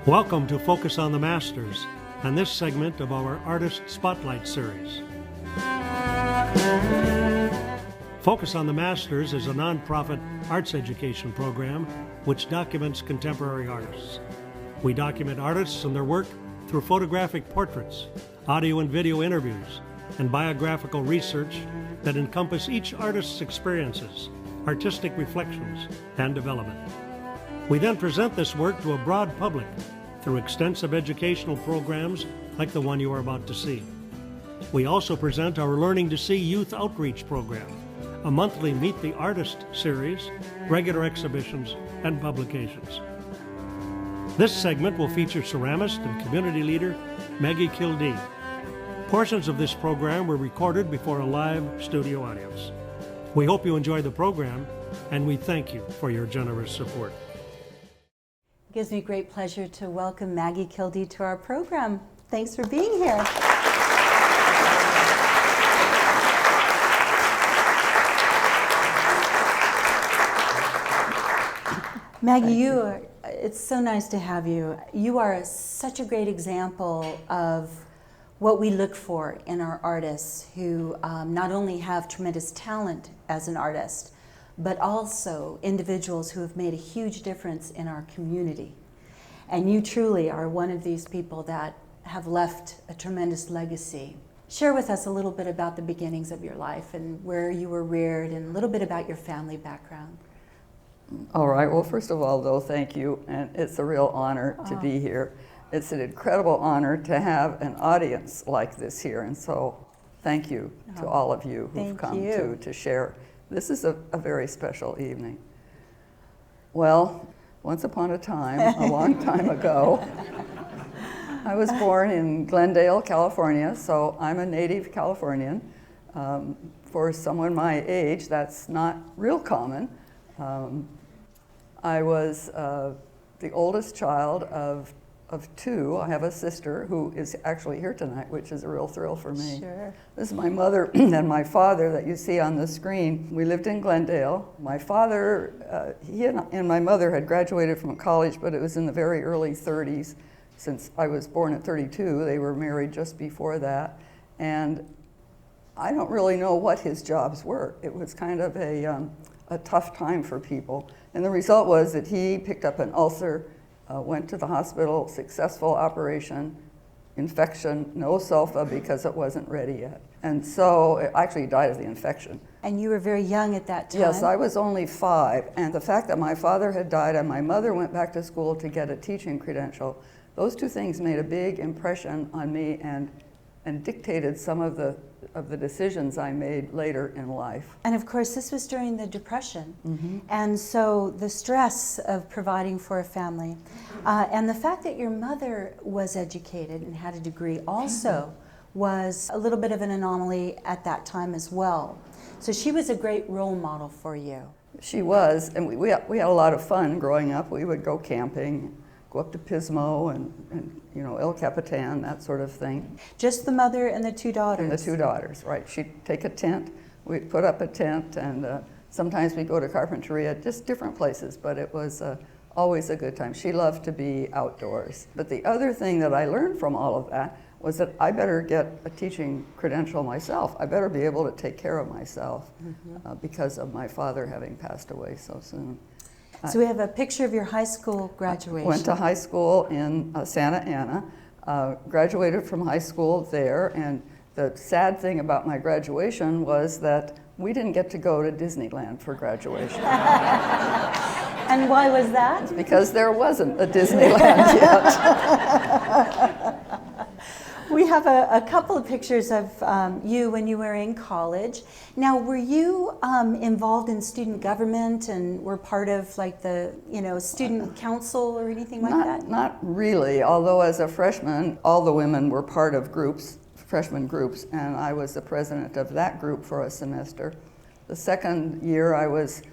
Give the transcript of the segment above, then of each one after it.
Welcome to Focus on the Masters and this segment of our Artist Spotlight series. Focus on the Masters is a nonprofit arts education program which documents contemporary artists. We document artists and their work through photographic portraits, audio and video interviews, and biographical research that encompass each artist's experiences, artistic reflections, and development. We then present this work to a broad public through extensive educational programs like the one you are about to see. We also present our Learning to See Youth Outreach program, a monthly Meet the Artist series, regular exhibitions, and publications. This segment will feature ceramist and community leader Maggie Kildee. Portions of this program were recorded before a live studio audience. We hope you enjoy the program, and we thank you for your generous support. It gives me great pleasure to welcome Maggie Kildee to our program. Thanks for being here. Maggie, it's so nice to have you. You are such a great example of what we look for in our artists who not only have tremendous talent as an artist, but also individuals who have made a huge difference in our community. And you truly are one of these people that have left a tremendous legacy. Share with us a little bit about the beginnings of your life and where you were reared and a little bit about your family background. All right, well, first of all, though, thank you, and it's a real honor to be here. It's an incredible honor to have an audience like this here, and so thank you to all of you who've come to share. This is a very special evening. Well, once upon a time, a long time ago, I was born in Glendale, California, so I'm a native Californian. For someone my age, that's not real common. I was the oldest child of two. I have a sister who is actually here tonight, which is a real thrill for me. Sure. This is my mother and my father that you see on the screen. We lived in Glendale. My father, he and my mother had graduated from college, but it was in the very early 30s. Since I was born at 32, they were married just before that. And I don't really know what his jobs were. It was kind of a tough time for people. And the result was that he picked up an ulcer, went to the hospital, successful operation, infection, no sulfa because it wasn't ready yet. And so it actually died of the infection. And you were very young at that time. Yes, I was only 5. And the fact that my father had died and my mother went back to school to get a teaching credential, those two things made a big impression on me and dictated some of the decisions I made later in life. And of course, this was during the Depression. Mm-hmm. And so the stress of providing for a family, and the fact that your mother was educated and had a degree also was a little bit of an anomaly at that time as well. So she was a great role model for you. She was, and we had a lot of fun growing up. We would go camping, go up to Pismo and you know, El Capitan, that sort of thing. Just the mother and the 2 daughters? And the 2 daughters, right. She'd take a tent, we'd put up a tent, and sometimes we'd go to Carpinteria, just different places, but it was always a good time. She loved to be outdoors. But the other thing that I learned from all of that was that I better get a teaching credential myself. I better be able to take care of myself because of my father having passed away so soon. So we have a picture of your high school graduation. Went to high school in Santa Ana, graduated from high school there, and the sad thing about my graduation was that we didn't get to go to Disneyland for graduation. And why was that? Because there wasn't a Disneyland yet. We have a couple of pictures of you when you were in college. Now, were you involved in student government and were part of like the student council or anything like that? Not really, although as a freshman, all the women were part of groups, freshman groups, and I was the president of that group for a semester. The second year I was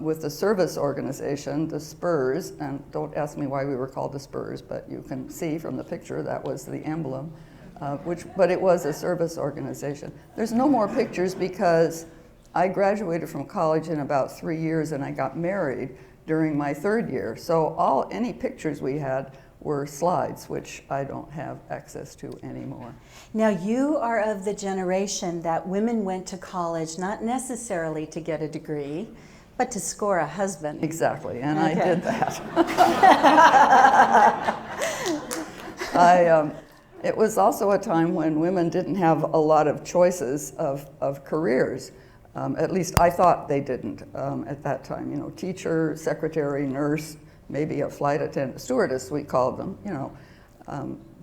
with the service organization, the Spurs, and don't ask me why we were called the Spurs, but you can see from the picture that was the emblem. But it was a service organization. There's no more pictures because I graduated from college in about 3 years and I got married. during my third year. So any pictures we had were slides, which I don't have access to anymore. Now, you are of the generation that women went to college not necessarily to get a degree, but to score a husband. Exactly, and Okay. I did that. It was also a time when women didn't have a lot of choices of careers. At least I thought they didn't at that time. You know, teacher, secretary, nurse, maybe a flight attendant, stewardess we called them, you know.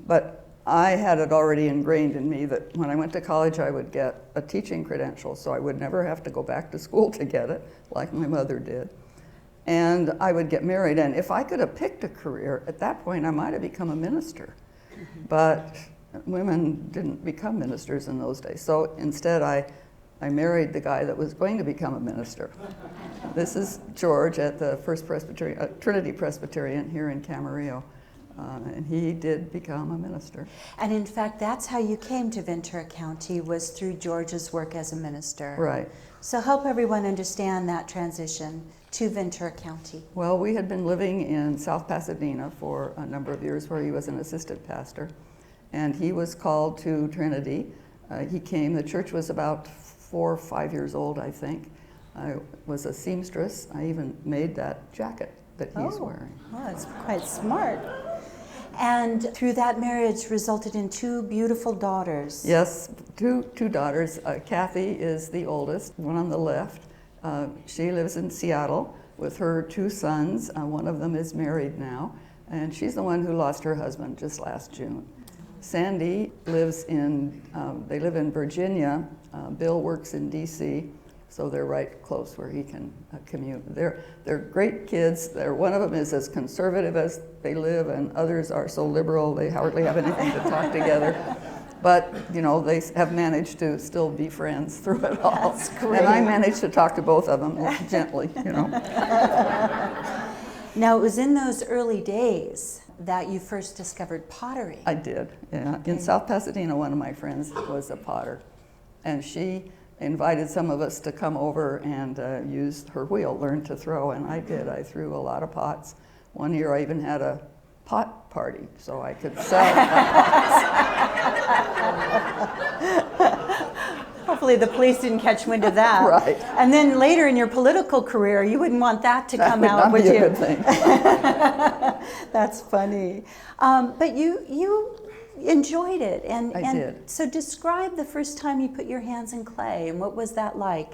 But I had it already ingrained in me that when I went to college I would get a teaching credential, so I would never have to go back to school to get it, like my mother did. And I would get married, and if I could have picked a career, at that point I might have become a minister. But women didn't become ministers in those days, so instead I married the guy that was going to become a minister. This is George at the Trinity Presbyterian here in Camarillo, and he did become a minister. And in fact, that's how you came to Ventura County, was through George's work as a minister. Right. So help everyone understand that transition to Ventura County. Well, we had been living in South Pasadena for a number of years where he was an assistant pastor, and he was called to Trinity. He came, the church was about 4 or 5 years old, I think. I was a seamstress. I even made that jacket that he's wearing. Oh, that's quite smart. And through that marriage resulted in 2 beautiful daughters. Yes, two daughters. Kathy is the oldest, one on the left. She lives in Seattle with her 2 sons. One of them is married now, and she's the one who lost her husband just last June. Sandy lives they live in Virginia. Bill works in DC, so they're right close where he can commute. They're great kids. One of them is as conservative as they live, and others are so liberal they hardly have anything to talk together. But, you know, they have managed to still be friends through it all. That's great. And I managed to talk to both of them gently, you know. Now, it was in those early days that you first discovered pottery. I did, yeah. In South Pasadena, one of my friends was a potter, and she invited some of us to come over and use her wheel, learn to throw, and I did. I threw a lot of pots. One year I even had a pot party, so I could sell pots. Hopefully the police didn't catch wind of that. Right. And then later in your political career, you wouldn't want that to come out, would That you? would not be a good thing. That's funny. But you enjoyed it. And I did. So describe the first time you put your hands in clay, and what was that like?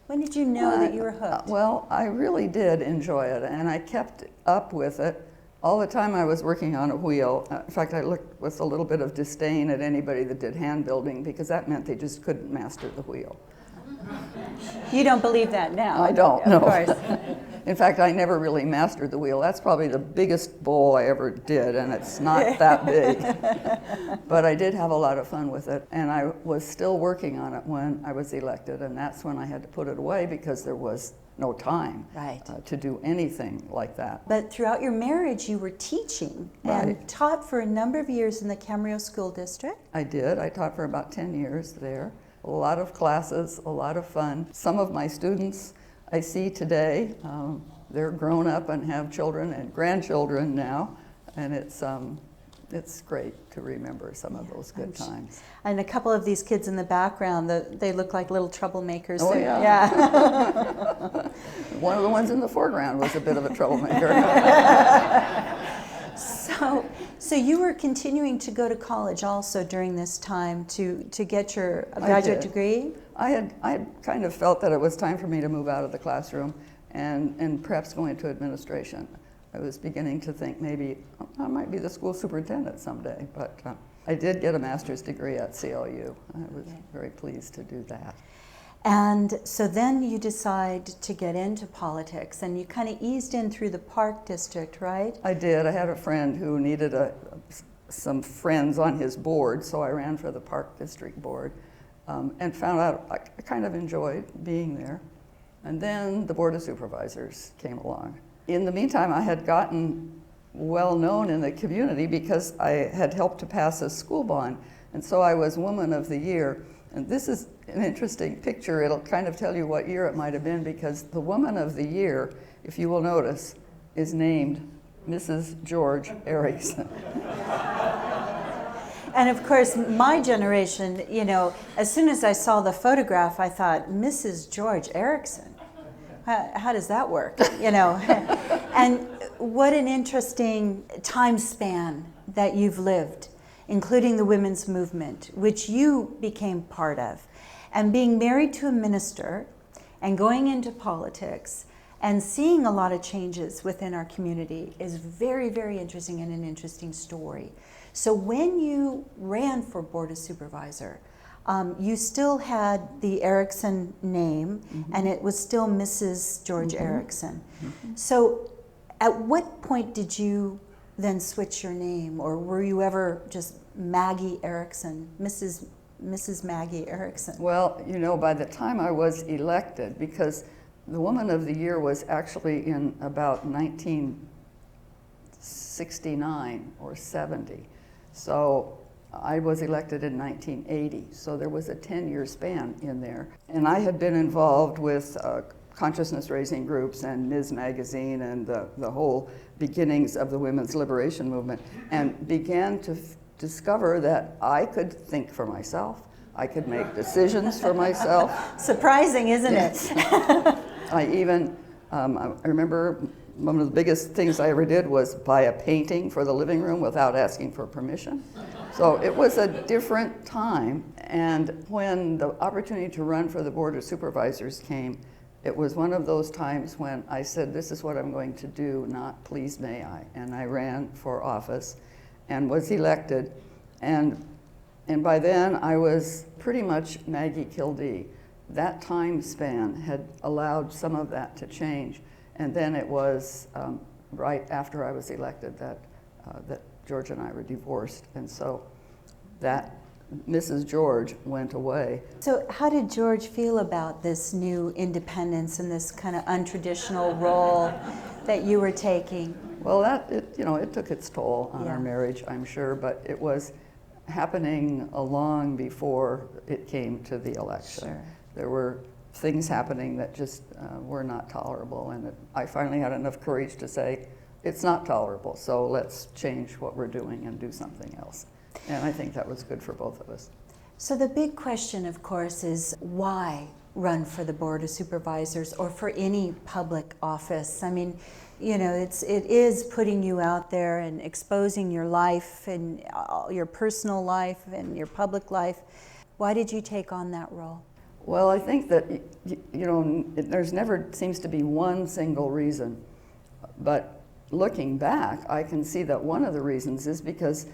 When did you know that you were hooked? Well, I really did enjoy it, and I kept up with it. All the time I was working on a wheel. In fact, I looked with a little bit of disdain at anybody that did hand building, because that meant they just couldn't master the wheel. You don't believe that now? I don't, Of no. course. In fact, I never really mastered the wheel. That's probably the biggest bowl I ever did, and it's not that big. But I did have a lot of fun with it, and I was still working on it when I was elected, and that's when I had to put it away because there was no time to do anything like that. But throughout your marriage, you were teaching and taught for a number of years in the Camarillo School District. I did. I taught for about 10 years there. A lot of classes, a lot of fun. Some of my students I see today, they're grown up and have children and grandchildren now, and it's great to remember some of those good times. And a couple of these kids in the background, they look like little troublemakers. Oh, yeah. One of the ones in the foreground was a bit of a troublemaker. So you were continuing to go to college also during this time to get your graduate degree? I had kind of felt that it was time for me to move out of the classroom and perhaps go into administration. I was beginning to think maybe I might be the school superintendent someday, but I did get a master's degree at CLU. I was very pleased to do that. And so then you decide to get into politics, and you kind of eased in through the Park District, right? I did. I had a friend who needed some friends on his board, so I ran for the Park District board and found out I kind of enjoyed being there. And then the Board of Supervisors came along. In the meantime, I had gotten well known in the community because I had helped to pass a school bond, and so I was Woman of the Year And this is an interesting picture. It'll kind of tell you what year it might have been, because the Woman of the Year, if you will notice, is named Mrs. George Erickson. And of course, my generation, you know, as soon as I saw the photograph, I thought, Mrs. George Erickson? How does that work, you know? And what an interesting time span that you've lived, including the women's movement, which you became part of. And being married to a minister and going into politics and seeing a lot of changes within our community is very, very interesting and an interesting story. So when you ran for Board of Supervisor, you still had the Erickson name, and it was still Mrs. George Erickson. So at what point did you then switch your name, or were you ever just Maggie Erickson, Mrs. Maggie Erickson? Well, you know, by the time I was elected, because the Woman of the Year was actually in about 1969 or 70. So I was elected in 1980, so there was a 10-year span in there. And I had been involved with consciousness-raising groups and Ms. Magazine and the whole beginnings of the women's liberation movement, and began to discover that I could think for myself. I could make decisions for myself. Surprising, isn't it? I even, I remember one of the biggest things I ever did was buy a painting for the living room without asking for permission. So it was a different time, and when the opportunity to run for the Board of Supervisors came, it was one of those times when I said, this is what I'm going to do, not please may I. And I ran for office and was elected, and by then I was pretty much Maggie Kildee. That time span had allowed some of that to change. And then it was right after I was elected that George and I were divorced. And so that Mrs. George went away. So how did George feel about this new independence and this kind of untraditional role that you were taking? Well, it took its toll on our marriage, I'm sure, but it was happening long before it came to the election. Sure. There were things happening that just were not tolerable, and I finally had enough courage to say, it's not tolerable, so let's change what we're doing and do something else. And I think that was good for both of us. So the big question, of course, is why run for the Board of Supervisors or for any public office? I mean, you know, it is putting you out there and exposing your life and your personal life and your public life. Why did you take on that role? Well, I think that, there's never seems to be one single reason. But looking back, I can see that one of the reasons is because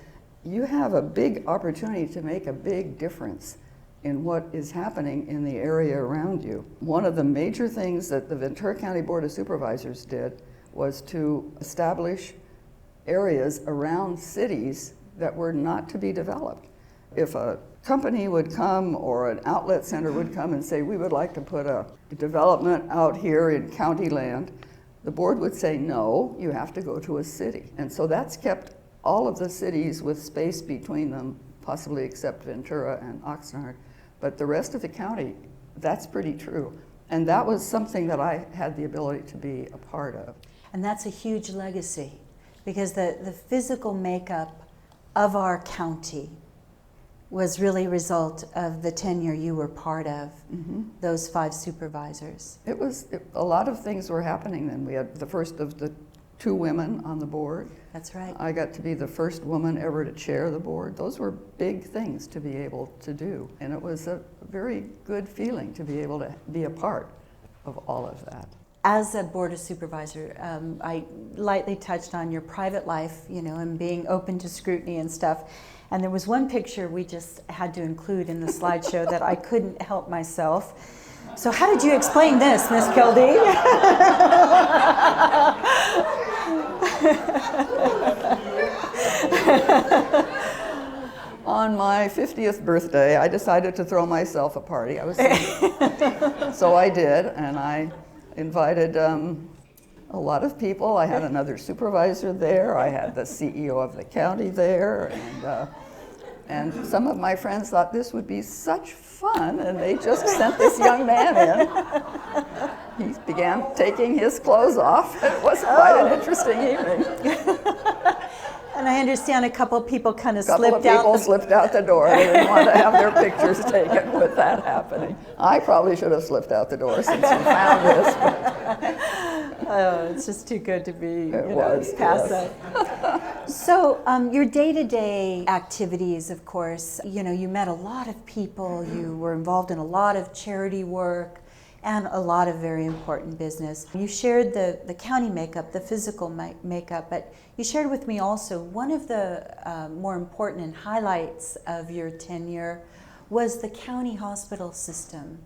you have a big opportunity to make a big difference in what is happening in the area around you. One of the major things that the Ventura County Board of Supervisors did was to establish areas around cities that were not to be developed. If a company would come or an outlet center would come and say, we would like to put a development out here in county land, the board would say, no, you have to go to a city. And so that's kept all of the cities with space between them, possibly except Ventura and Oxnard, but the rest of the county, that's pretty true. And that was something that I had the ability to be a part of. And that's a huge legacy, because the physical makeup of our county was really a result of the tenure you were part of, those 5 supervisors. A lot of things were happening then. We had the first of the 2 women on the board. That's right. I got to be the first woman ever to chair the board. Those were big things to be able to do. And it was a very good feeling to be able to be a part of all of that. As a Board of Supervisor, I lightly touched on your private life, and being open to scrutiny and stuff. And there was one picture we just had to include in the slideshow that I couldn't help myself. So how did you explain this, Miss Kildee? On my 50th birthday, I decided to throw myself a party. So I did, and I invited a lot of people. I had another supervisor there. I had the CEO of the county there, and And some of my friends thought this would be such fun, and they just sent this young man in. He began taking his clothes off. It was quite an interesting evening. And I understand a couple of people kind of couple slipped of people out. slipped out the door. They didn't want to have their pictures taken with that happening. I probably should have slipped out the door since we found this. But Oh, it's just too good to be yes. past that. So your day-to-day activities, of course, you met a lot of people, you were involved in a lot of charity work, and a lot of very important business. You shared the county makeup, the physical makeup, but you shared with me also one of the more important and highlights of your tenure was the county hospital system.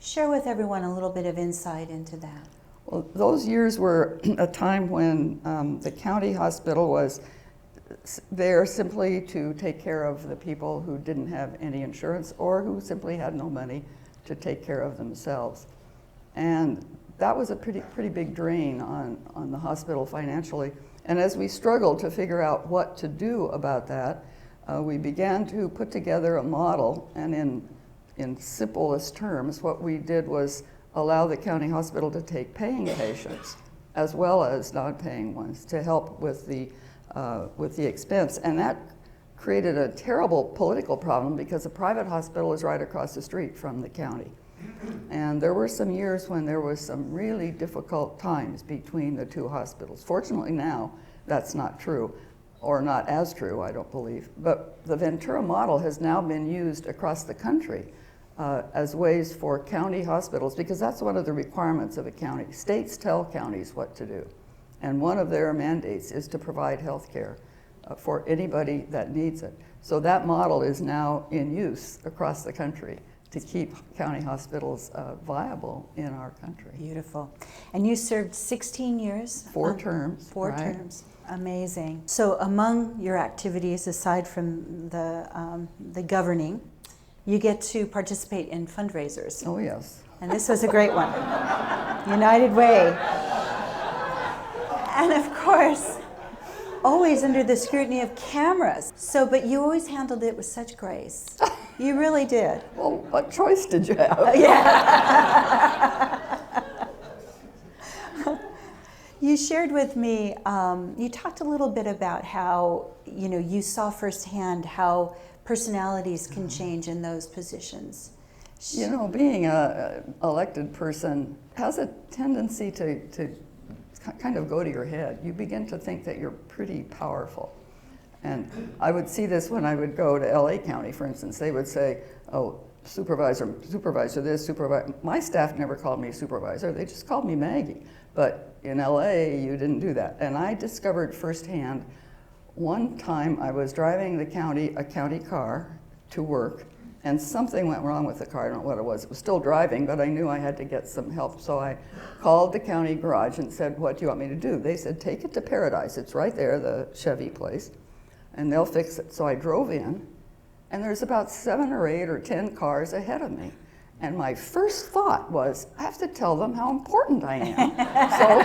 Share with everyone a little bit of insight into that. Well, those years were a time when the county hospital was there simply to take care of the people who didn't have any insurance or who simply had no money to take care of themselves. And that was a pretty big drain on the hospital financially. And as we struggled to figure out what to do about that, we began to put together a model, and in simplest terms, what we did was allow the county hospital to take paying patients as well as non-paying ones to help with the expense. And that created a terrible political problem because the private hospital is right across the street from the county. And there were some years when there was some really difficult times between the two hospitals. Fortunately now, that's not true, or not as true, I don't believe. But the Ventura model has now been used across the country as ways for county hospitals, because that's one of the requirements of a county. States tell counties what to do. And one of their mandates is to provide health care for anybody that needs it. So that model is now in use across the country to keep county hospitals viable in our country. Beautiful. And you served 16 years? 4 terms. Four right? terms. Amazing. So among your activities, aside from the governing, you get to participate in fundraisers. Oh, yes. And this was a great one. United Way. And of course, always under the scrutiny of cameras. But you always handled it with such grace. You really did. Well, what choice did you have? You shared with me, you talked a little bit about how, you saw firsthand how personalities can change in those positions. Being an elected person has a tendency to kind of go to your head. You begin to think that you're pretty powerful. And I would see this when I would go to LA County, for instance. They would say, oh, supervisor this, supervisor. My staff never called me supervisor, they just called me Maggie. But in LA, you didn't do that. And I discovered firsthand, one time I was driving a county car to work, and something went wrong with the car. I don't know what it was. It was still driving, but I knew I had to get some help. So I called the county garage and said, what do you want me to do? They said, take it to Paradise. It's right there, the Chevy place, and they'll fix it. So I drove in, and there's about 7 or 8 or 10 cars ahead of me. And my first thought was, I have to tell them how important I am so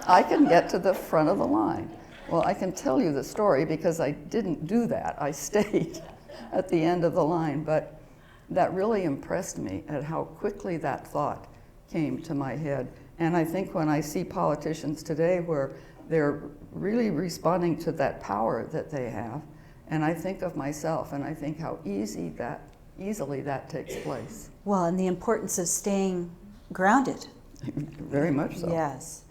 I can get to the front of the line. Well, I can tell you the story because I didn't do that. I stayed at the end of the line, but that really impressed me at how quickly that thought came to my head. And I think when I see politicians today where they're really responding to that power that they have, and I think of myself and I think how easily that takes place. Well, and the importance of staying grounded. Very much so. Yes.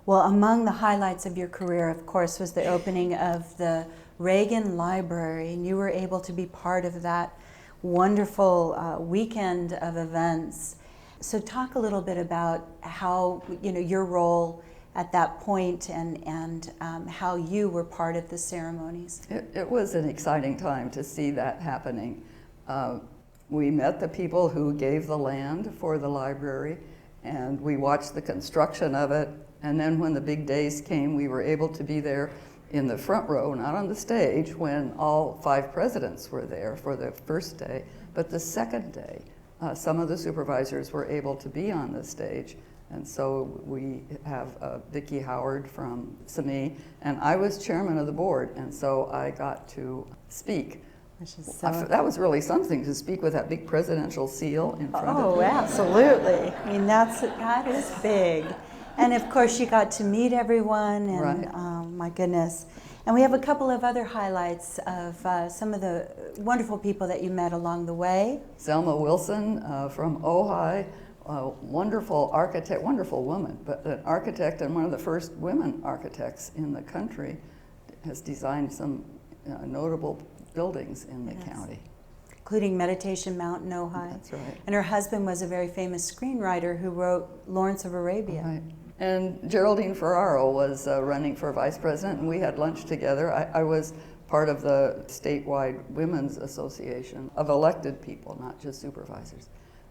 Well, among the highlights of your career, of course, was the opening of the Reagan Library, and you were able to be part of that wonderful weekend of events. So talk a little bit about how, your role at that point and how you were part of the ceremonies. It was an exciting time to see that happening. We met the people who gave the land for the library, and we watched the construction of it. And then when the big days came, we were able to be there in the front row, not on the stage, when all 5 presidents were there for the first day. But the second day, some of the supervisors were able to be on the stage. And so we have Vicki Howard from SME, and I was chairman of the board, and so I got to speak Which is so... That was really something, to speak with that big presidential seal in front of Oh, you. absolutely. I mean, that is big. And of course, you got to meet everyone, and Right. my goodness. And we have a couple of other highlights of some of the wonderful people that you met along the way. Selma Wilson from Ojai, a wonderful architect, wonderful woman, but an architect and one of the first women architects in the country, has designed some notable buildings in the county. Including Meditation Mountain, Ojai. That's right. And her husband was a very famous screenwriter who wrote Lawrence of Arabia. Right. And Geraldine Ferraro was running for vice president, and we had lunch together. I was part of the statewide Women's Association of elected people, not just supervisors.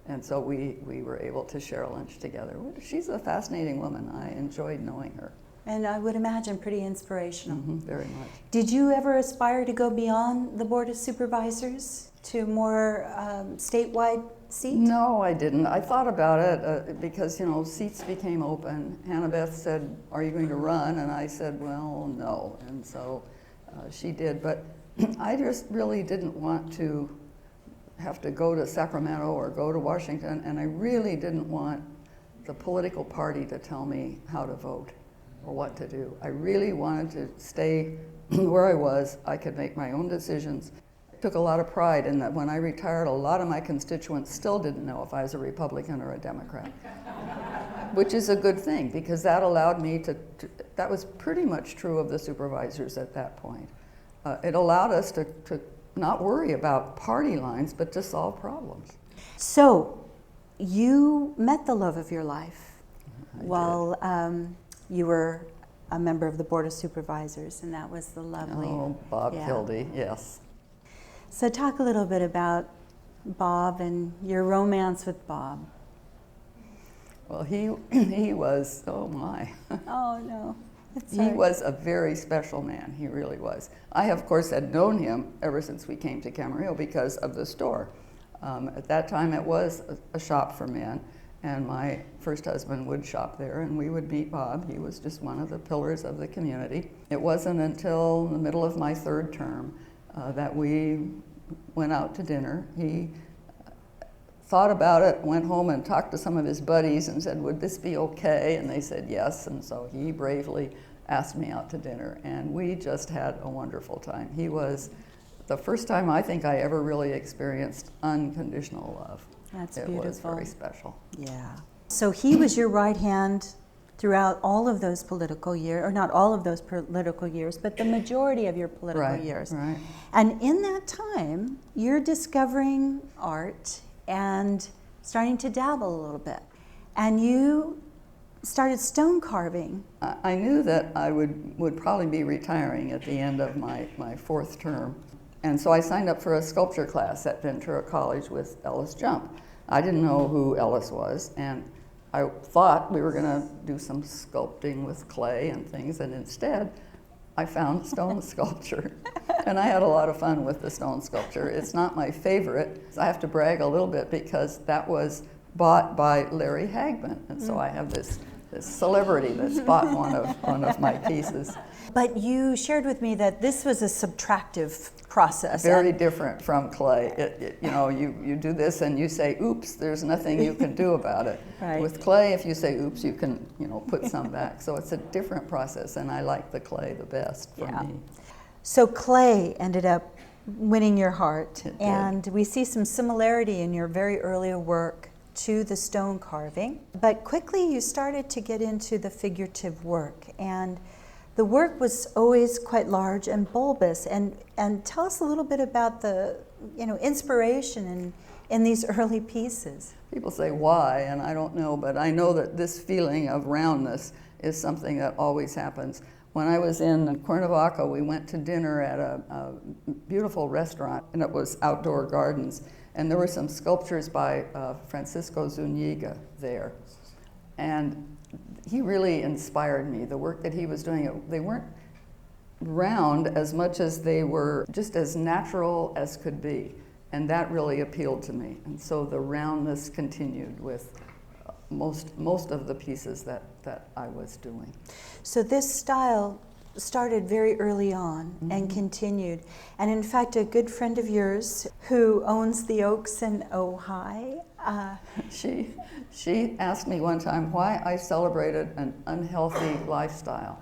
And so we were able to share a lunch together. She's a fascinating woman. I enjoyed knowing her. And I would imagine pretty inspirational. Very much. Did you ever aspire to go beyond the Board of Supervisors to more statewide seat? No, I didn't. I thought about it because, seats became open. Hannah Beth said, "Are you going to run?" And I said, "Well, no." And so she did. But I just really didn't want to have to go to Sacramento or go to Washington, and I really didn't want the political party to tell me how to vote or what to do. I really wanted to stay where I was. I could make my own decisions. I took a lot of pride in that when I retired, a lot of my constituents still didn't know if I was a Republican or a Democrat, which is a good thing, because that allowed me to that was pretty much true of the supervisors at that point. It allowed us to not worry about party lines, but to solve problems. So, you met the love of your life while you were a member of the Board of Supervisors, and that was the lovely... Oh, Bob Kildee, yes. So talk a little bit about Bob and your romance with Bob. Well, he was, oh my. Oh, no. He was a very special man, he really was. I, of course, had known him ever since we came to Camarillo because of the store. At that time, it was a shop for men, and my first husband would shop there, and we would meet Bob. He was just one of the pillars of the community. It wasn't until the middle of my third term that we went out to dinner. He thought about it, went home and talked to some of his buddies and said, "Would this be okay?" And they said yes, and so he bravely asked me out to dinner, and we just had a wonderful time. He was the first time I think I ever really experienced unconditional love. That's beautiful. It was beautiful. very special. Yeah. So he was your right hand throughout all of those political years, or not all of those political years, but the majority of your political years. Right. And in that time, you're discovering art and starting to dabble a little bit. And you started stone carving. I knew that I would probably be retiring at the end of my fourth term. And so I signed up for a sculpture class at Ventura College with Ellis Jump. I didn't know who Ellis was, and I thought we were going to do some sculpting with clay and things, and instead I found stone sculpture. And I had a lot of fun with the stone sculpture. It's not my favorite. I have to brag a little bit because that was bought by Larry Hagman, and so I have this celebrity that's bought one of my pieces. But you shared with me that this was a subtractive process. Very different from clay. You do this and you say, "Oops," there's nothing you can do about it. Right. With clay, if you say, "Oops," you can put some back. So it's a different process, and I like the clay the best for me. So clay ended up winning your heart, It did. and we see some similarity in your very early work to the stone carving. But quickly you started to get into the figurative work, and the work was always quite large and bulbous. And tell us a little bit about the inspiration in these early pieces. People say why, and I don't know, but I know that this feeling of roundness is something that always happens. When I was in Cuernavaca, we went to dinner at a beautiful restaurant, and it was outdoor gardens. And there were some sculptures by Francisco Zuniga there. And he really inspired me. The work that he was doing, they weren't round as much as they were just as natural as could be. And that really appealed to me. And so the roundness continued with most of the pieces that I was doing. So this style started very early on and continued. And in fact, a good friend of yours who owns the Oaks in Ojai, she asked me one time why I celebrated an unhealthy lifestyle.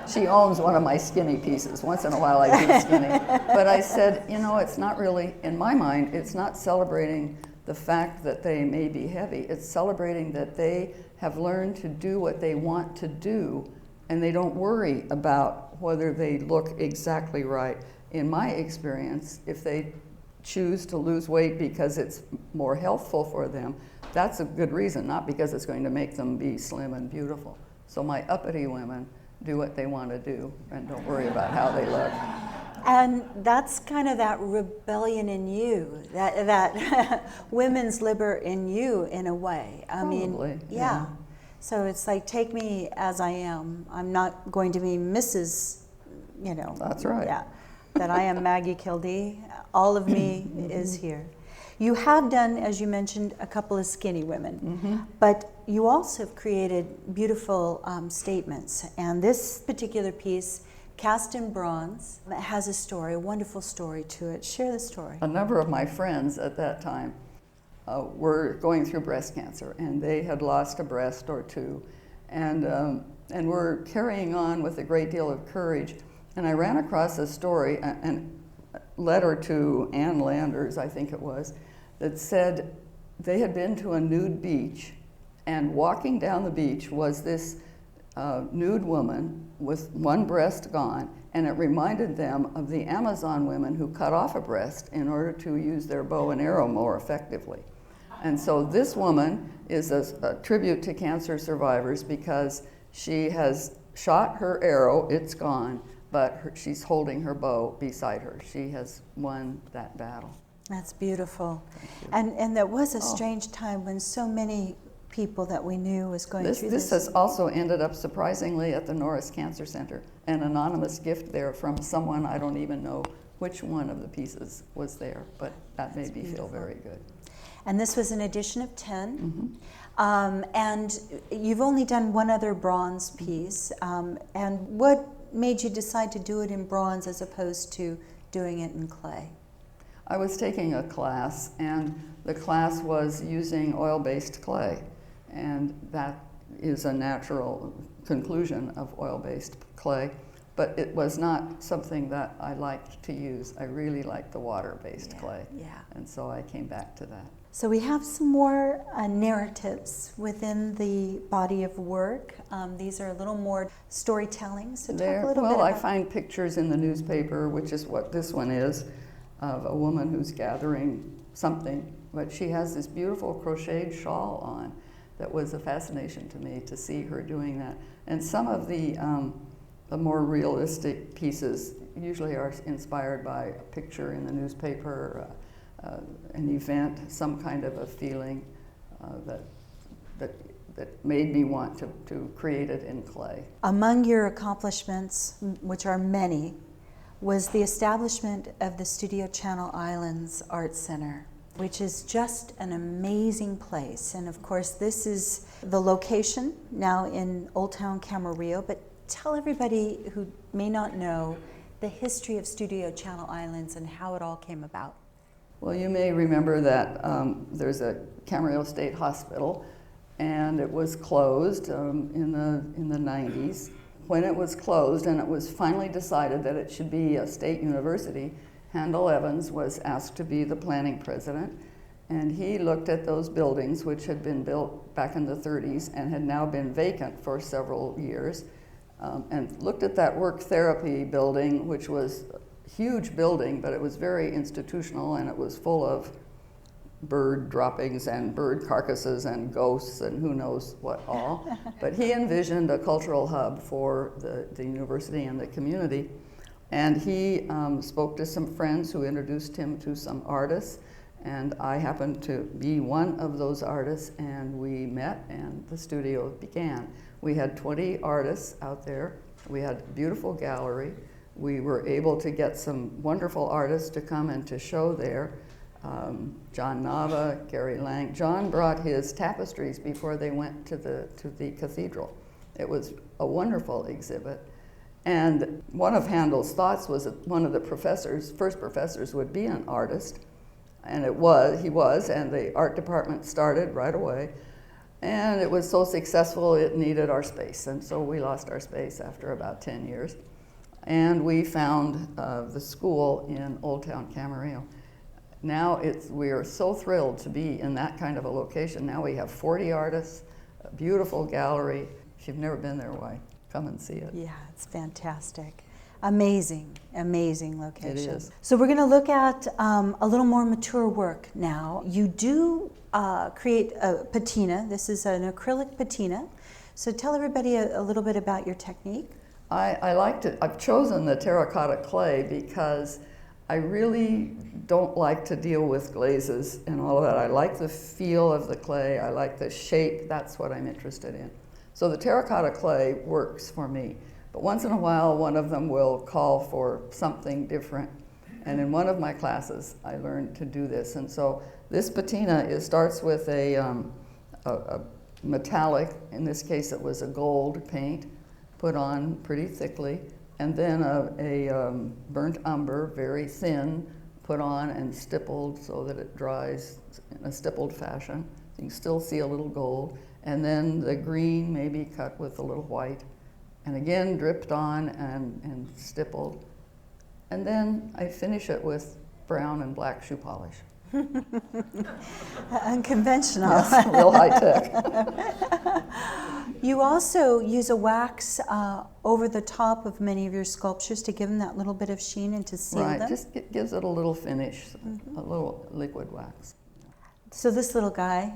She owns one of my skinny pieces. Once in a while I do skinny. But I said, you know, it's not really, in my mind, it's not celebrating the fact that they may be heavy. It's celebrating that they have learned to do what they want to do, and they don't worry about whether they look exactly right. In my experience, if they choose to lose weight because it's more healthful for them, that's a good reason, not because it's going to make them be slim and beautiful. So my uppity women do what they want to do and don't worry about how they look. And that's kind of that rebellion in you, that women's liber in you, in a way. I Probably, mean, yeah. So it's like, take me as I am. I'm not going to be Mrs., you know. That's right. Yeah. That I am Maggie Kildee. All of me is here. You have done, as you mentioned, a couple of skinny women, but you also have created beautiful statements. And this particular piece, Cast in Bronze, has a story, a wonderful story to it. Share the story. A number of my friends at that time were going through breast cancer, and they had lost a breast or two, and were carrying on with a great deal of courage. And I ran across a story, a letter to Ann Landers, I think it was, that said they had been to a nude beach, and walking down the beach was this nude woman with one breast gone, and it reminded them of the Amazon women who cut off a breast in order to use their bow and arrow more effectively. And so this woman is a tribute to cancer survivors because she has shot her arrow, it's gone, but she's holding her bow beside her. She has won that battle. That's beautiful. And there was a strange time when so many people that we knew was going through this. This has also ended up surprisingly at the Norris Cancer Center. An anonymous gift there from someone, I don't even know which one of the pieces was there, but that made me feel very good. And this was an edition of 10. And you've only done one other bronze piece. And what made you decide to do it in bronze as opposed to doing it in clay? I was taking a class, and the class was using oil-based clay, and that is a natural conclusion of oil-based clay, but it was not something that I liked to use. I really liked the water-based clay, and so I came back to that. So we have some more narratives within the body of work. These are a little more storytelling, so talk a little bit about... I find pictures in the newspaper, which is what this one is, of a woman who's gathering something, but she has this beautiful crocheted shawl on that was a fascination to me to see her doing that. And some of the more realistic pieces usually are inspired by a picture in the newspaper, an event, some kind of a feeling that made me want to create it in clay. Among your accomplishments, which are many, was the establishment of the Studio Channel Islands Art Center, which is just an amazing place. And of course, this is the location now in Old Town Camarillo, but tell everybody who may not know the history of Studio Channel Islands and how it all came about. Well, you may remember that there's a Camarillo State Hospital, and it was closed in the 90s. When it was closed and it was finally decided that it should be a state university, Handel Evans was asked to be the planning president, and he looked at those buildings, which had been built back in the 30s and had now been vacant for several years, and looked at that work therapy building, which was a huge building, but it was very institutional, and it was full of bird droppings and bird carcasses and ghosts and who knows what all. But he envisioned a cultural hub for the university and the community. And he spoke to some friends who introduced him to some artists. And I happened to be one of those artists, and we met and the studio began. We had 20 artists out there. We had a beautiful gallery. We were able to get some wonderful artists to come and to show there. John Nava, Gary Lang. John brought his tapestries before they went to the cathedral. It was a wonderful exhibit. And one of Handel's thoughts was that one of the first professors would be an artist. And he was, and the art department started right away. And it was so successful, it needed our space. And so we lost our space after about 10 years. And we found the school in Old Town Camarillo. Now we are so thrilled to be in that kind of a location. Now we have 40 artists, a beautiful gallery. If you've never been there, why? Come and see it. Yeah, it's fantastic. Amazing, amazing location. It is. So we're going to look at a little more mature work now. You do create a patina. This is an acrylic patina. So tell everybody a little bit about your technique. I've chosen the terracotta clay because I really don't like to deal with glazes and all of that. I like the feel of the clay. I like the shape. That's what I'm interested in. So the terracotta clay works for me. But once in a while, one of them will call for something different. And in one of my classes, I learned to do this. And so this patina starts with a metallic, in this case it was a gold paint, put on pretty thickly, and then a burnt umber, very thin, put on and stippled so that it dries in a stippled fashion. You can still see a little gold. And then the green maybe cut with a little white. And again dripped on and stippled. And then I finish it with brown and black shoe polish. Unconventional. Yes, real high tech. You also use a wax over the top of many of your sculptures to give them that little bit of sheen and to seal them. Right, just it gives it a little finish, a little liquid wax. So this little guy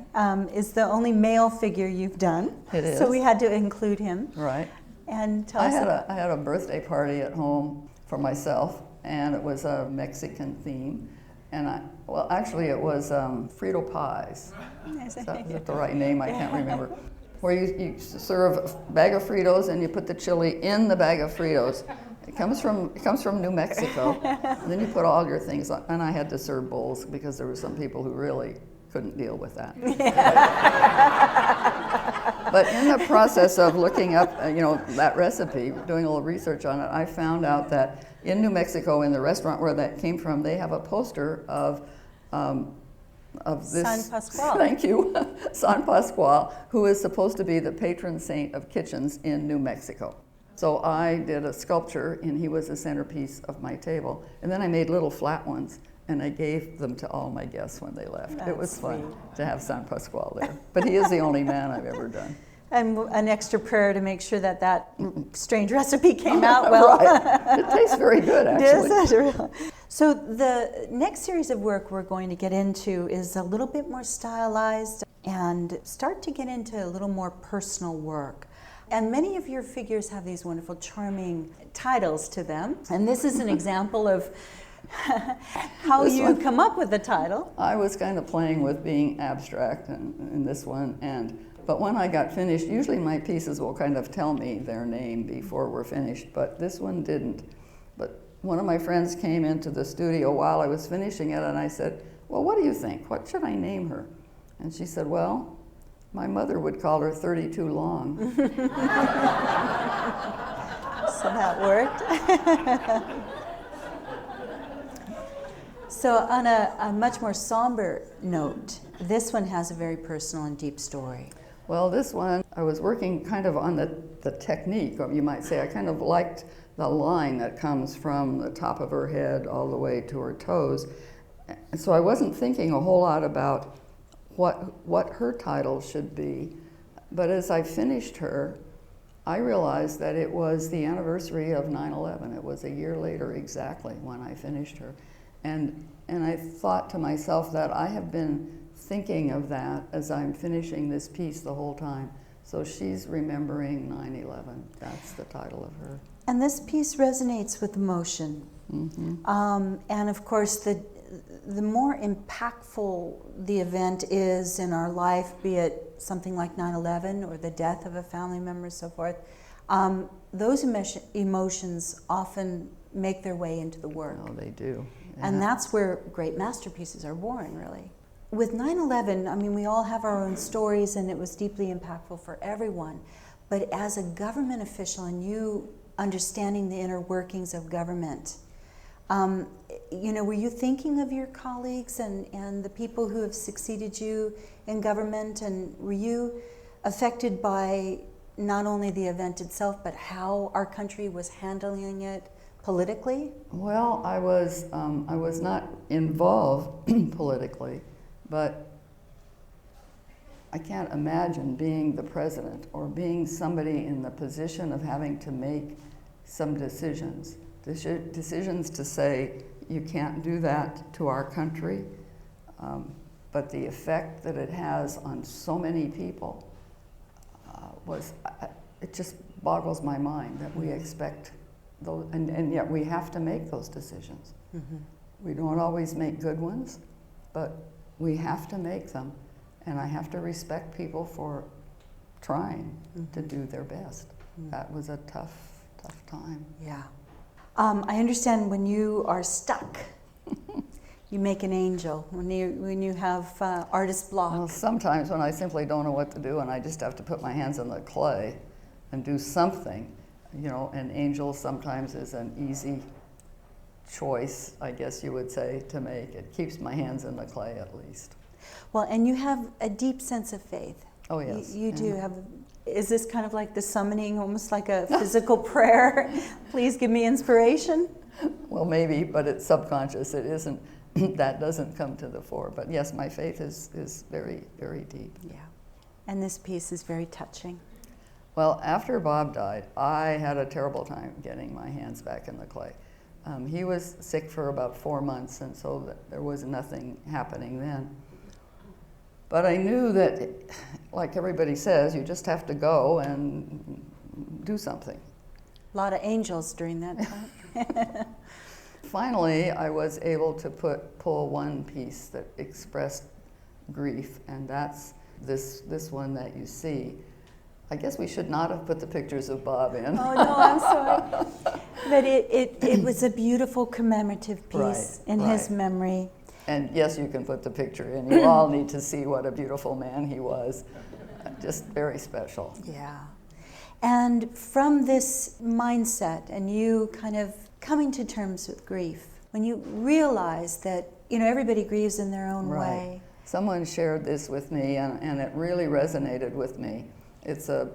is the only male figure you've done. It is. So we had to include him. Right. And tell us. I had a birthday party at home for myself, and it was a Mexican theme. And actually it was Frito pies. Is that the right name? I can't remember. Where you serve a bag of Fritos and you put the chili in the bag of Fritos. It comes from New Mexico. And then you put all your things on. And I had to serve bowls because there were some people who really couldn't deal with that. But in the process of looking up, that recipe, doing a little research on it, I found out that in New Mexico, in the restaurant where that came from, they have a poster of this. San Pascual. Thank you, San Pascual, who is supposed to be the patron saint of kitchens in New Mexico. So I did a sculpture, and he was the centerpiece of my table. And then I made little flat ones, and I gave them to all my guests when they left. That's it was fun sweet. to have San Pascual there. But he is the only man I've ever done. And an extra prayer to make sure that strange recipe came out well. Right. It tastes very good, actually. Does it really? So the next series of work we're going to get into is a little bit more stylized and start to get into a little more personal work. And many of your figures have these wonderful, charming titles to them. And this is an example of how you come up with the title. I was kind of playing with being abstract in this one, but when I got finished, usually my pieces will kind of tell me their name before we're finished, but this one didn't. But one of my friends came into the studio while I was finishing it, and I said, well, what do you think? What should I name her? And she said, well, my mother would call her 32 long. So that worked. So on a much more somber note, this one has a very personal and deep story. Well, this one, I was working kind of on the technique, or you might say. I kind of liked the line that comes from the top of her head all the way to her toes. And so I wasn't thinking a whole lot about what her title should be. But as I finished her, I realized that it was the anniversary of 9/11. It was a year later exactly when I finished her. And I thought to myself that I have been thinking of that as I'm finishing this piece the whole time. So she's remembering 9/11. That's the title of her. And this piece resonates with emotion. Mm-hmm. And of course, the more impactful the event is in our life, be it something like 9/11 or the death of a family member, so forth, those emotions often make their way into the work. Oh, they do. Yeah. And that's where great masterpieces are born, really. With 9/11, I mean, we all have our own stories, and it was deeply impactful for everyone. But as a government official and you understanding the inner workings of government, were you thinking of your colleagues and the people who have succeeded you in government, and were you affected by not only the event itself, but how our country was handling it politically? Well, I was not involved politically, but I can't imagine being the president or being somebody in the position of having to make some decisions. Decisions to say, you can't do that to our country, but the effect that it has on so many people it just boggles my mind that we expect those, and yet we have to make those decisions. Mm-hmm. We don't always make good ones, but we have to make them, and I have to respect people for trying to do their best. That was a tough time. Yeah. I understand when you are stuck, you make an angel. When you have artist block. Well, sometimes when I simply don't know what to do and I just have to put my hands in the clay and do something, an angel sometimes is an easy choice, I guess you would say, to make. It keeps my hands in the clay at least. Well, and you have a deep sense of faith. Oh, yes. You do have. Is this kind of like the summoning, almost like a physical prayer? Please give me inspiration? Well, maybe, but it's subconscious. It isn't, that doesn't come to the fore. But yes, my faith is very, very deep. Yeah. And this piece is very touching. Well, after Bob died, I had a terrible time getting my hands back in the clay. He was sick for about 4 months, and so there was nothing happening then. But I knew that, like everybody says, you just have to go and do something. A lot of angels during that time. Finally, I was able to pull one piece that expressed grief, and that's this one that you see. I guess we should not have put the pictures of Bob in. Oh, no, I'm sorry. But it was a beautiful commemorative piece in his memory. And yes, you can put the picture in. You all need to see what a beautiful man he was. Just very special. Yeah. And from this mindset and you kind of coming to terms with grief, when you realize that, everybody grieves in their own way. Someone shared this with me, and it really resonated with me. It's a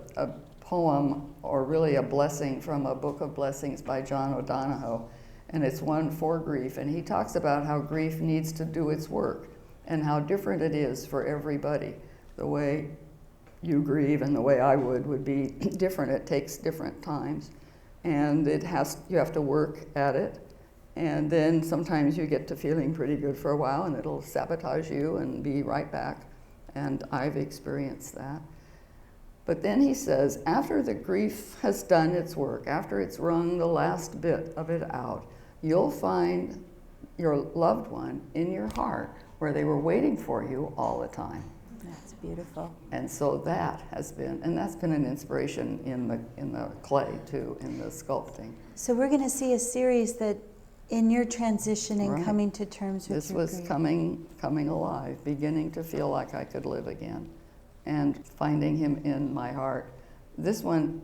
poem, or really a blessing from a book of blessings by John O'Donohoe. And it's one for grief, and he talks about how grief needs to do its work and how different it is for everybody. The way you grieve and the way I would be different. It takes different times, and you have to work at it. And then sometimes you get to feeling pretty good for a while, and it'll sabotage you and be right back. And I've experienced that. But then he says, after the grief has done its work, after it's wrung the last bit of it out, you'll find your loved one in your heart where they were waiting for you all the time. That's beautiful. And so that's been an inspiration in the clay too, in the sculpting. So we're going to see a series that, in your transition and coming to terms with this your was grief. coming alive, beginning to feel like I could live again, and finding him in my heart. This one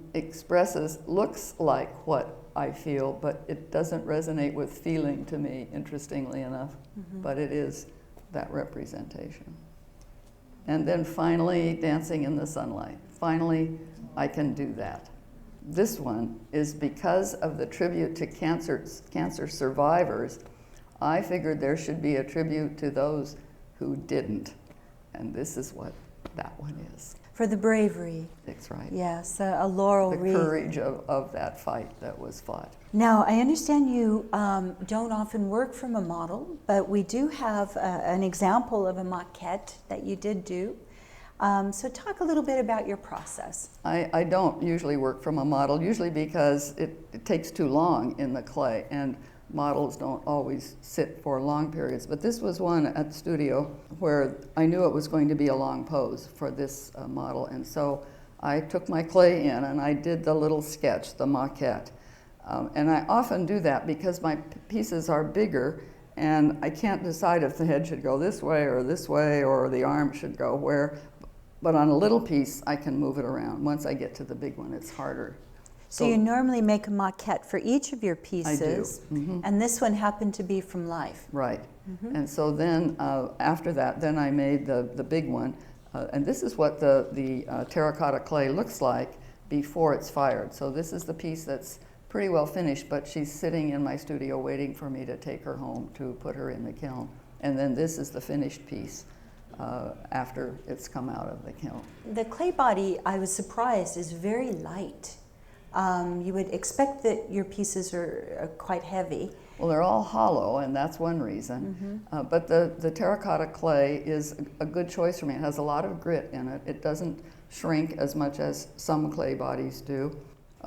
looks like what I feel, but it doesn't resonate with feeling to me, interestingly enough. Mm-hmm. But it is that representation. And then finally, dancing in the sunlight. Finally, I can do that. This one is because of the tribute to cancer survivors. I figured there should be a tribute to those who didn't. And this is what that one is. For the bravery. That's right. Yes, a laurel wreath. The courage of that fight that was fought. Now, I understand you don't often work from a model, but we do have an example of a maquette that you did do. So talk a little bit about your process. I don't usually work from a model, usually because it takes too long in the clay, and models don't always sit for long periods. But this was one at the studio where I knew it was going to be a long pose for this model, and so I took my clay in and I did the little sketch, the maquette. And I often do that because my pieces are bigger and I can't decide if the head should go this way or the arm should go where. But on a little piece, I can move it around. Once I get to the big one, it's harder. So you normally make a maquette for each of your pieces, I do. And this one happened to be from life. Right. And so then after that, then I made the big one. And this is what the terracotta clay looks like before it's fired. So this is the piece that's pretty well finished, but she's sitting in my studio waiting for me to take her home to put her in the kiln. And then this is the finished piece after it's come out of the kiln. The clay body, I was surprised, is very light. You would expect that your pieces are quite heavy. Well, they're all hollow, and that's one reason. But the terracotta clay is a good choice for me. It has a lot of grit in it. It doesn't shrink as much as some clay bodies do.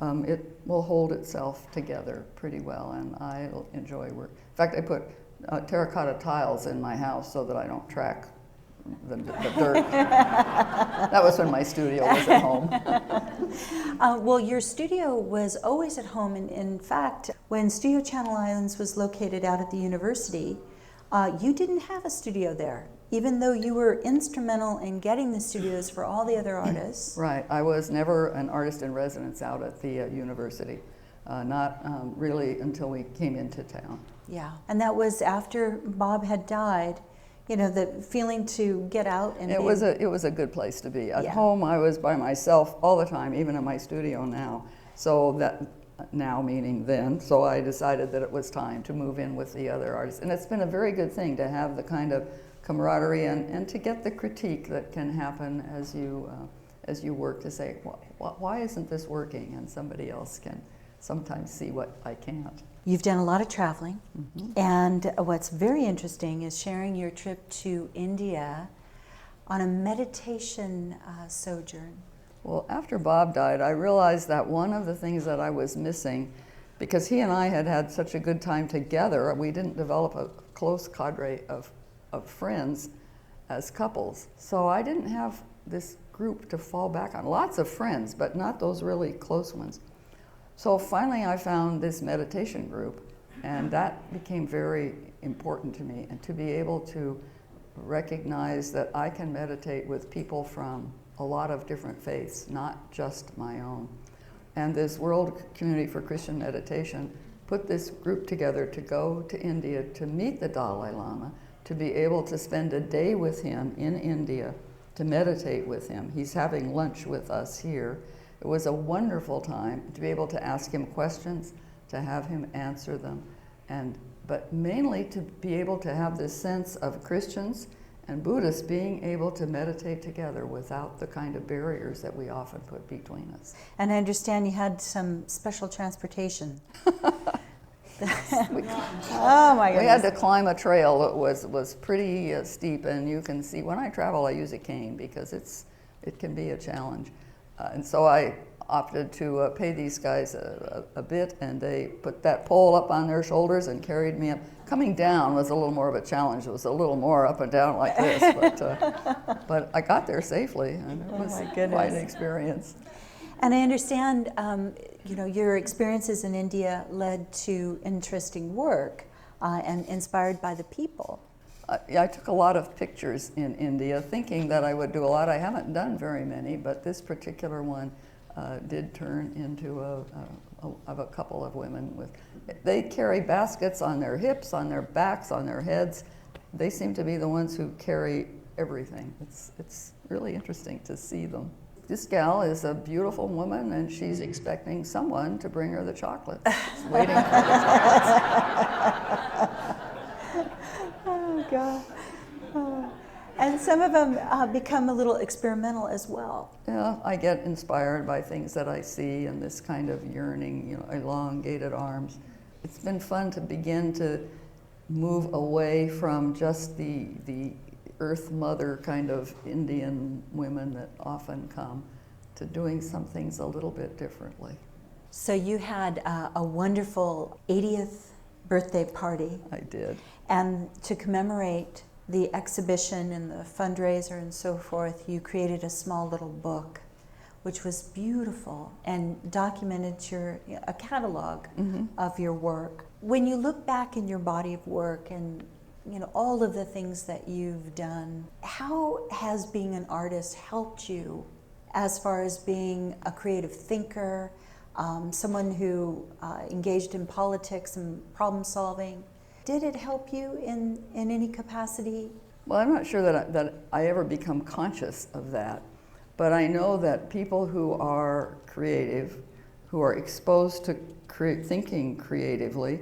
It will hold itself together pretty well, and I enjoy work. In fact, I put terracotta tiles in my house so that I don't track the dirt. That was when my studio was at home. Well, your studio was always at home. In fact, when Studio Channel Islands was located out at the university, you didn't have a studio there, even though you were instrumental in getting the studios for all the other artists. Right. I was never an artist in residence out at the university, not really until we came into town. Yeah, and that was after Bob had died. You know, the feeling to get out and it was a good place to be. At Yeah. home, I was by myself all the time, even in my studio now. So that now meaning then. So I decided that it was time to move in with the other artists, and it's been a very good thing to have the kind of camaraderie and to get the critique that can happen as you work to say, why isn't this working? And somebody else can sometimes see what I can't. You've done a lot of traveling, and what's very interesting is sharing your trip to India on a meditation sojourn. Well, after Bob died, I realized that one of the things that I was missing, because he and I had had such a good time together, we didn't develop a close cadre of friends as couples. So I didn't have this group to fall back on. Lots of friends, but not those really close ones. So finally I found this meditation group, and that became very important to me, and to be able to recognize that I can meditate with people from a lot of different faiths, not just my own. And this World Community for Christian Meditation put this group together to go to India to meet the Dalai Lama, to be able to spend a day with him in India, to meditate with him. He's having lunch with us here. It was a wonderful time to be able to ask him questions, to have him answer them, but mainly to be able to have this sense of Christians and Buddhists being able to meditate together without the kind of barriers that we often put between us. And I understand you had some special transportation. Oh my goodness. We had to climb a trail that was pretty steep, and you can see, when I travel I use a cane because it can be a challenge. And so I opted to pay these guys a bit, and they put that pole up on their shoulders and carried me up. Coming down was a little more of a challenge. It was a little more up and down like this, but I got there safely, and it was quite an experience. And I understand, your experiences in India led to interesting work and inspired by the people. I took a lot of pictures in India, thinking that I would do a lot. I haven't done very many, but this particular one did turn into a couple of women with. They carry baskets on their hips, on their backs, on their heads. They seem to be the ones who carry everything. It's really interesting to see them. This gal is a beautiful woman, and she's expecting someone to bring her the chocolates. She's waiting for the chocolates. Oh, God. Oh. And some of them become a little experimental as well. Yeah, I get inspired by things that I see, and this kind of yearning, elongated arms. It's been fun to begin to move away from just the Earth Mother kind of Indian women that often come, to doing some things a little bit differently. So you had a wonderful 80th birthday party. I did. And to commemorate the exhibition and the fundraiser and so forth, you created a small little book, which was beautiful and documented a catalog of your work. When you look back in your body of work and all of the things that you've done. How has being an artist helped you as far as being a creative thinker, someone who engaged in politics and problem solving? Did it help you in any capacity? Well, I'm not sure that I ever become conscious of that, but I know that people who are creative, who are exposed to thinking creatively,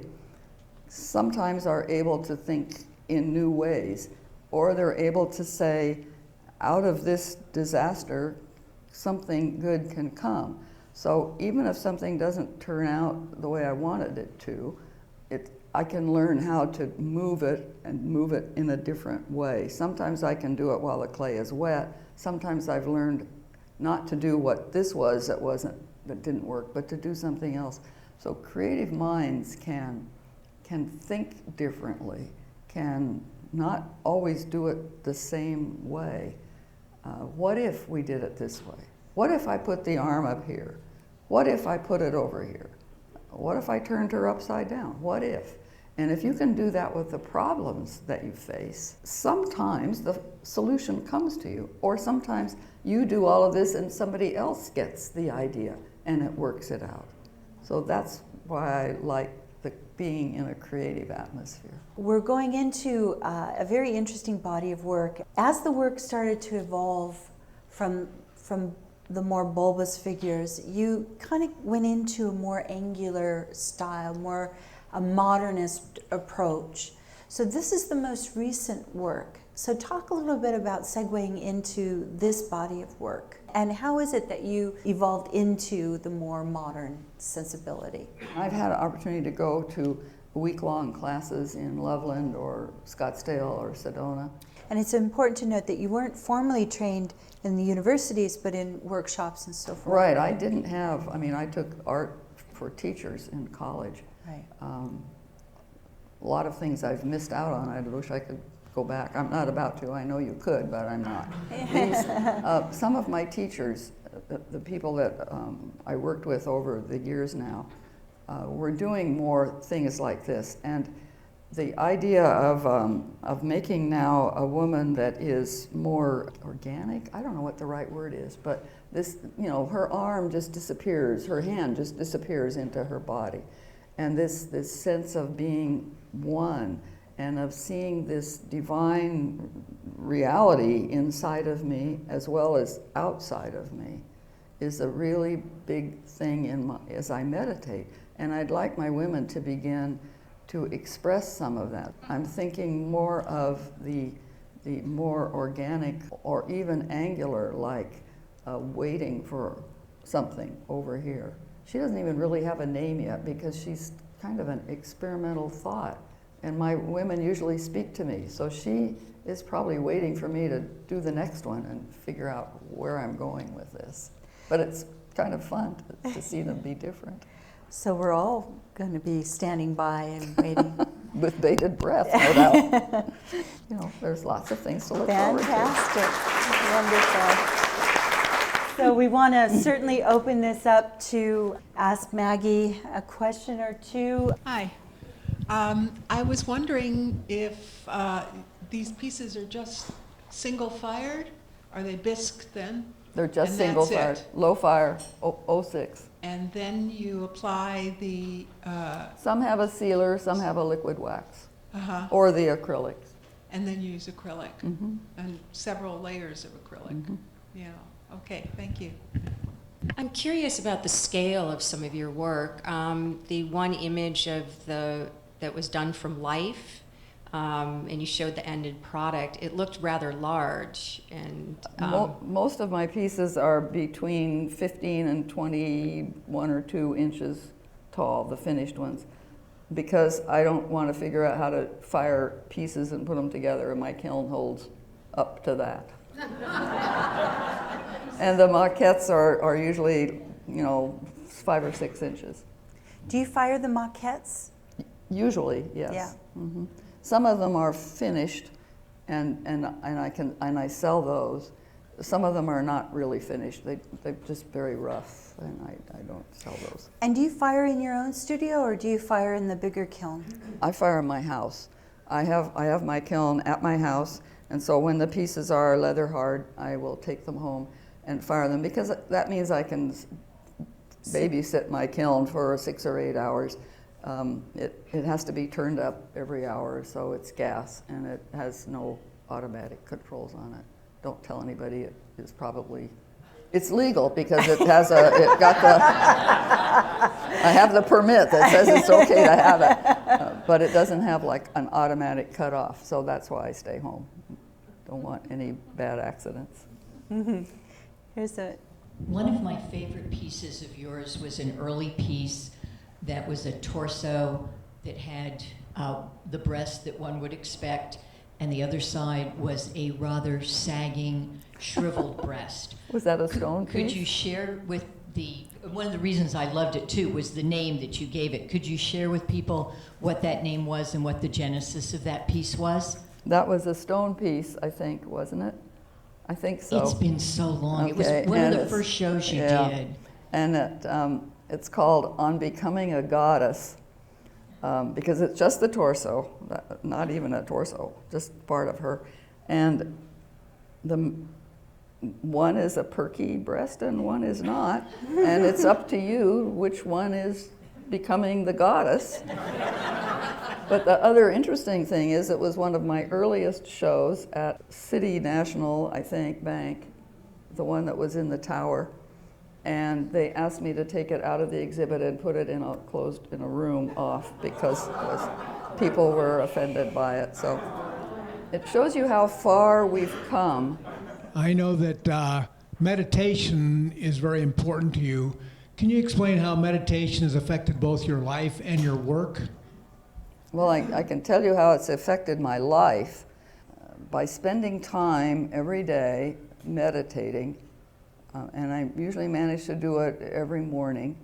sometimes are able to think in new ways, or they're able to say, out of this disaster, something good can come. So even if something doesn't turn out the way I wanted it to, I can learn how to move it and move it in a different way. Sometimes I can do it while the clay is wet. Sometimes I've learned not to do what this was that didn't work, but to do something else. So creative minds can think differently, can not always do it the same way. What if we did it this way? What if I put the arm up here? What if I put it over here? What if I turned her upside down? What if? And if you can do that with the problems that you face, sometimes the solution comes to you, or sometimes you do all of this and somebody else gets the idea and it works it out. So that's why I like being in a creative atmosphere. We're going into a very interesting body of work. As the work started to evolve from the more bulbous figures, you kind of went into a more angular style, more a modernist approach. So this is the most recent work. So talk a little bit about segueing into this body of work, and how is it that you evolved into the more modern sensibility? I've had an opportunity to go to week-long classes in Loveland or Scottsdale or Sedona. And it's important to note that you weren't formally trained in the universities, but in workshops and so forth. Right, I didn't have, I took art for teachers in college. Right. A lot of things I've missed out on. I wish I could go back. I'm not about to. I know you could, but I'm not. Some of my teachers, the people that I worked with over the years now, were doing more things like this. And the idea of making now a woman that is more organic, I don't know what the right word is, but this, her arm just disappears, her hand just disappears into her body. And this sense of being one and of seeing this divine reality inside of me as well as outside of me is a really big thing as I meditate. And I'd like my women to begin to express some of that. I'm thinking more of the more organic or even angular, like waiting for something over here. She doesn't even really have a name yet because she's kind of an experimental thought. And my women usually speak to me. So she is probably waiting for me to do the next one and figure out where I'm going with this. But it's kind of fun to see them be different. So we're all going to be standing by and waiting. With bated breath, no doubt. There's lots of things to look forward to. Fantastic. Wonderful. So we want to certainly open this up to ask Maggie a question or two. Hi. I was wondering if these pieces are just single-fired? Are they bisque then? They're just And single that's fire, it? low fire, 06. And then you apply the... Some have a sealer, some have a liquid wax, uh-huh. or the acrylics. And then you use acrylic. Mm-hmm. And several layers of acrylic. Mm-hmm. Yeah. Okay, thank you. I'm curious about the scale of some of your work. The one image that was done from life, and you showed the ended product. It looked rather large, and most of my pieces are between 15 and 21 or 2 inches tall, the finished ones, because I don't want to figure out how to fire pieces and put them together, and my kiln holds up to that. And the maquettes are usually, 5 or 6 inches. Do you fire the maquettes? Usually, yes. Yeah. Mm-hmm. Some of them are finished, and I sell those. Some of them are not really finished. They're just very rough, and I don't sell those. And do you fire in your own studio, or do you fire in the bigger kiln? I fire in my house. I have my kiln at my house, and so when the pieces are leather hard, I will take them home and fire them, because that means I can babysit my kiln for 6 or 8 hours. It has to be turned up every hour, so it's gas, and it has no automatic controls on it. Don't tell anybody. It is probably, it's legal because it has I have the permit that says it's okay to have it, but it doesn't have like an automatic cutoff, so that's why I stay home. Don't want any bad accidents. Mm-hmm. Here's a... One of my favorite pieces of yours was an early piece that was a torso that had the breast that one would expect, and the other side was a rather sagging, shriveled breast. Was that a stone piece? Could you share with one of the reasons I loved it too was the name that you gave it. Could you share with people what that name was and what the genesis of that piece was? That was a stone piece, I think, wasn't it? I think so. It's been so long. Okay, It was one of the first shows you did. And it's called On Becoming a Goddess, because it's just the torso, not even a torso, just part of her. And the one is a perky breast and one is not, and it's up to you which one is becoming the goddess. But the other interesting thing is it was one of my earliest shows at City National, I think, Bank, the one that was in the tower. And they asked me to take it out of the exhibit and put it in a room off because people were offended by it. So it shows you how far we've come. I know that meditation is very important to you. Can you explain how meditation has affected both your life and your work? Well, I can tell you how it's affected my life by spending time every day meditating, and I usually manage to do it every morning.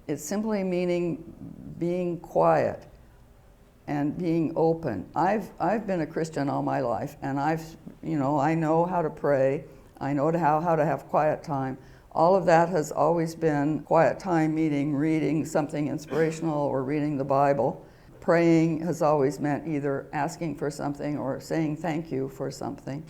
It's simply meaning being quiet and being open. I've been a Christian all my life, and I know how to pray. I know how to have quiet time. All of that has always been quiet time, meaning reading something inspirational or reading the Bible. Praying has always meant either asking for something or saying thank you for something.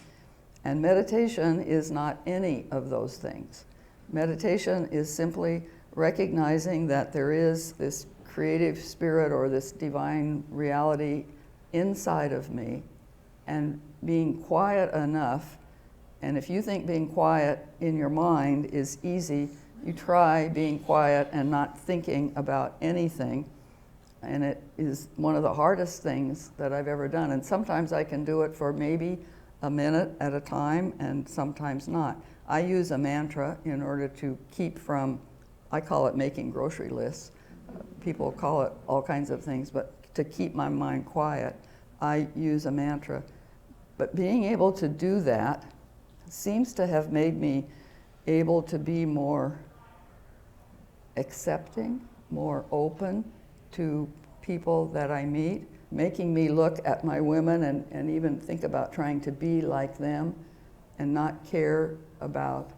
And meditation is not any of those things. Meditation is simply recognizing that there is this creative spirit or this divine reality inside of me, and being quiet enough. And if you think being quiet in your mind is easy, you try being quiet and not thinking about anything. And it is one of the hardest things that I've ever done. And sometimes I can do it for maybe a minute at a time, and sometimes not. I use a mantra in order to keep from, I call it making grocery lists. People call it all kinds of things, but to keep my mind quiet, I use a mantra. But being able to do that seems to have made me able to be more accepting, more open to people that I meet, making me look at my women and even think about trying to be like them and not care about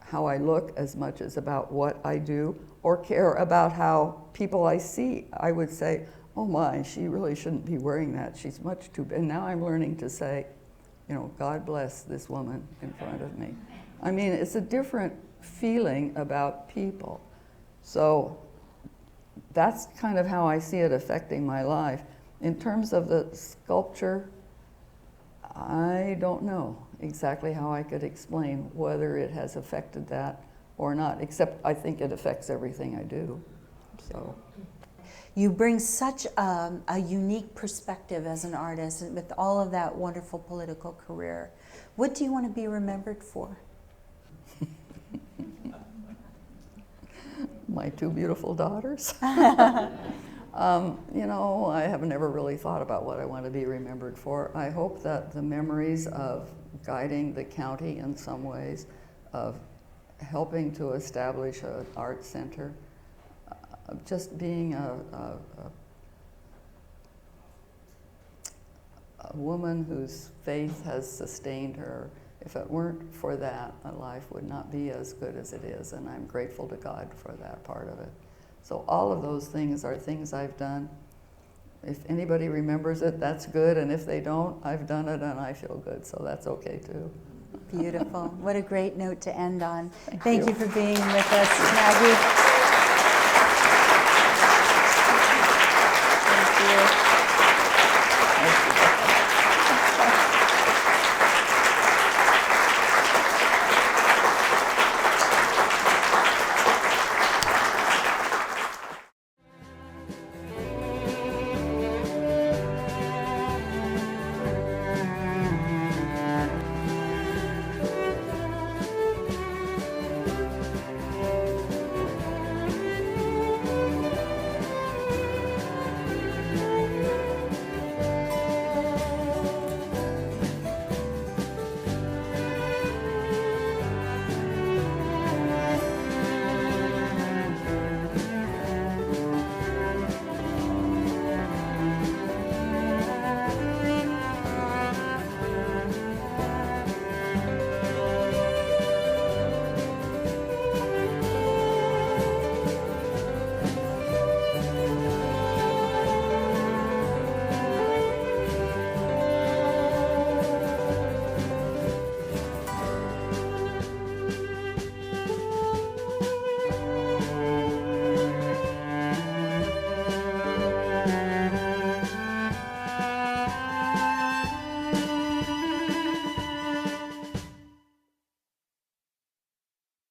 how I look as much as about what I do, or care about how people I see. I would say, oh my, she really shouldn't be wearing that. She's much too big. And now I'm learning to say, God bless this woman in front of me. I mean, it's a different feeling about people. So that's kind of how I see it affecting my life. In terms of the sculpture, I don't know exactly how I could explain whether it has affected that or not, except I think it affects everything I do. So, You bring such a unique perspective as an artist with all of that wonderful political career. What do you want to be remembered for? My two beautiful daughters. I have never really thought about what I want to be remembered for. I hope that the memories of guiding the county in some ways, of helping to establish an art center, of just being a woman whose faith has sustained her. If it weren't for that, my life would not be as good as it is, and I'm grateful to God for that part of it. So all of those things are things I've done If anybody remembers it, that's good, and if they don't, I've done it and I feel good, so that's okay too. Beautiful. What a great note to end on. Thank you for being with us, Maggie.